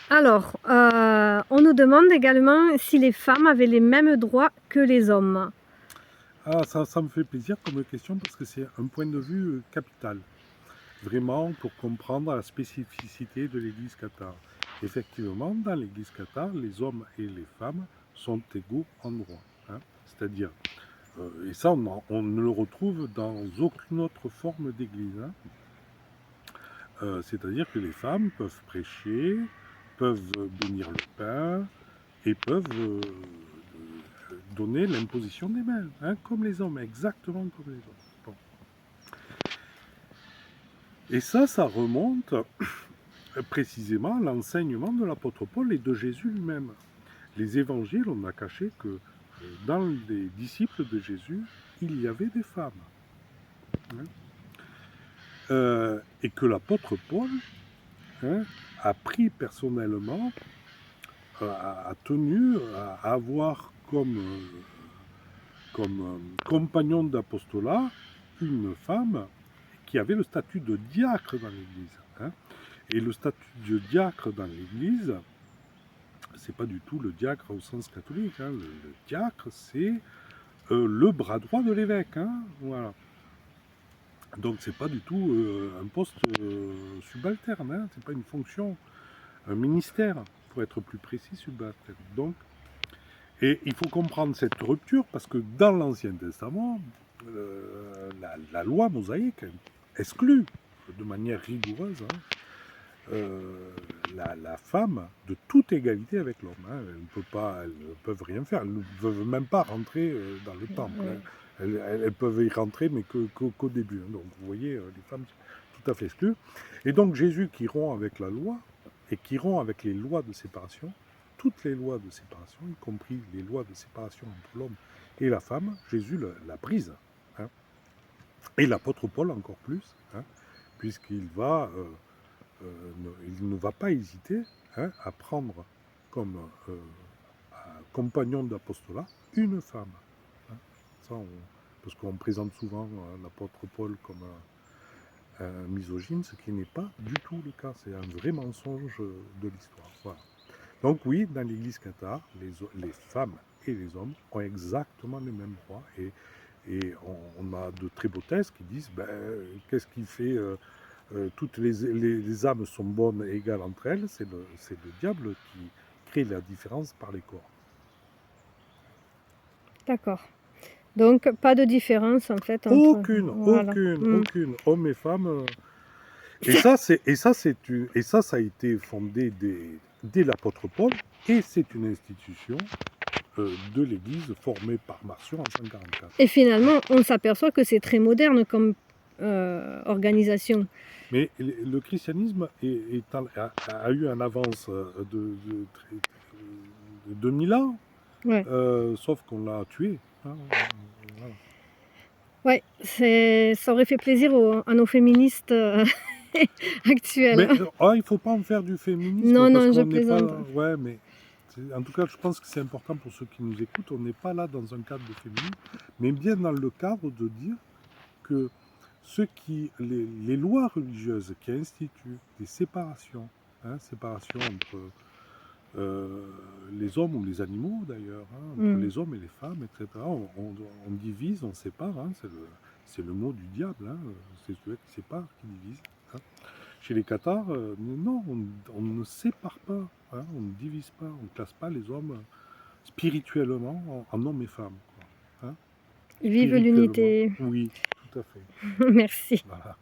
Alors, on nous demande également si les femmes avaient les mêmes droits que les hommes. Ah, ça me fait plaisir comme question parce que c'est un point de vue capital, vraiment pour comprendre la spécificité de l'Église cathare. Effectivement, dans l'Église cathare, les hommes et les femmes sont égaux en droit. Hein. C'est-à-dire, et ça on ne le retrouve dans aucune autre forme d'Église. Hein. C'est-à-dire que les femmes peuvent prêcher, peuvent bénir le pain et peuvent donner l'imposition des mains, hein, comme les hommes, exactement comme les hommes. Bon. Et ça remonte précisément à l'enseignement de l'apôtre Paul et de Jésus lui-même. Les évangiles, on a caché que dans les disciples de Jésus, il y avait des femmes. Hein. Et que l'apôtre Paul a pris personnellement, a tenu à avoir comme compagnon d'apostolat une femme qui avait le statut de diacre dans l'Église. Hein. Et le statut de diacre dans l'Église, c'est pas du tout le diacre au sens catholique. Hein. Le diacre, c'est le bras droit de l'évêque. Hein. Voilà. Donc c'est pas du tout un poste subalterne. Hein. C'est pas une fonction, un ministère, pour être plus précis, subalterne. Donc, et il faut comprendre cette rupture parce que dans l'Ancien Testament, la loi mosaïque exclut de manière rigoureuse la femme de toute égalité avec l'homme. Hein. Elles ne peuvent rien faire, elles ne peuvent même pas rentrer dans le temple. Hein. Elles peuvent y rentrer, mais qu'au début. Hein. Donc vous voyez, les femmes sont tout à fait exclues. Et donc Jésus qui rompt avec la loi et qui rompt avec les lois de séparation, toutes les lois de séparation, y compris les lois de séparation entre l'homme et la femme, Jésus la brise. Hein. Et l'apôtre Paul encore plus, hein, puisqu'il va, il ne va pas hésiter hein, à prendre comme compagnon d'apostolat une femme. Hein. Ça, parce qu'on présente souvent l'apôtre Paul comme un misogyne, ce qui n'est pas du tout le cas. C'est un vrai mensonge de l'histoire. Voilà. Donc oui, dans l'Église cathare, les femmes et les hommes ont exactement les mêmes droits. Et on a de très beaux textes qui disent qu'est-ce qui fait toutes les âmes sont bonnes et égales entre elles, c'est le diable qui crée la différence par les corps. D'accord. Donc pas de différence en fait entre... Aucune, Voilà. aucune, hommes et femmes. Et ça a été fondé dès l'apôtre Paul, et c'est une institution de l'Église formée par Marcion en 144. Et finalement, on s'aperçoit que c'est très moderne comme organisation. Mais le christianisme a eu un avance de 2000 ans, Ouais. sauf qu'on l'a tué. Hein, voilà. Ouais, ça aurait fait plaisir à nos féministes actuelles. Mais il ne faut pas en faire du féminisme. Non, parce non, je qu'on n'est pas. plaisante. Ouais, mais en tout cas, je pense que c'est important pour ceux qui nous écoutent. On n'est pas là dans un cadre de féminisme, mais bien dans le cadre de dire que les lois religieuses qui instituent des séparations, hein, séparation entre les hommes ou les animaux d'ailleurs, hein, entre les hommes et les femmes, etc. On divise, on sépare, hein, c'est le mot du diable, hein, c'est celui qui sépare, qui divise. Hein. Chez les cathares, non, on ne sépare pas, hein, on ne divise pas, on ne classe pas les hommes spirituellement en hommes et femmes. Quoi, hein. Vive l'unité. Oui, tout à fait. Merci. Voilà.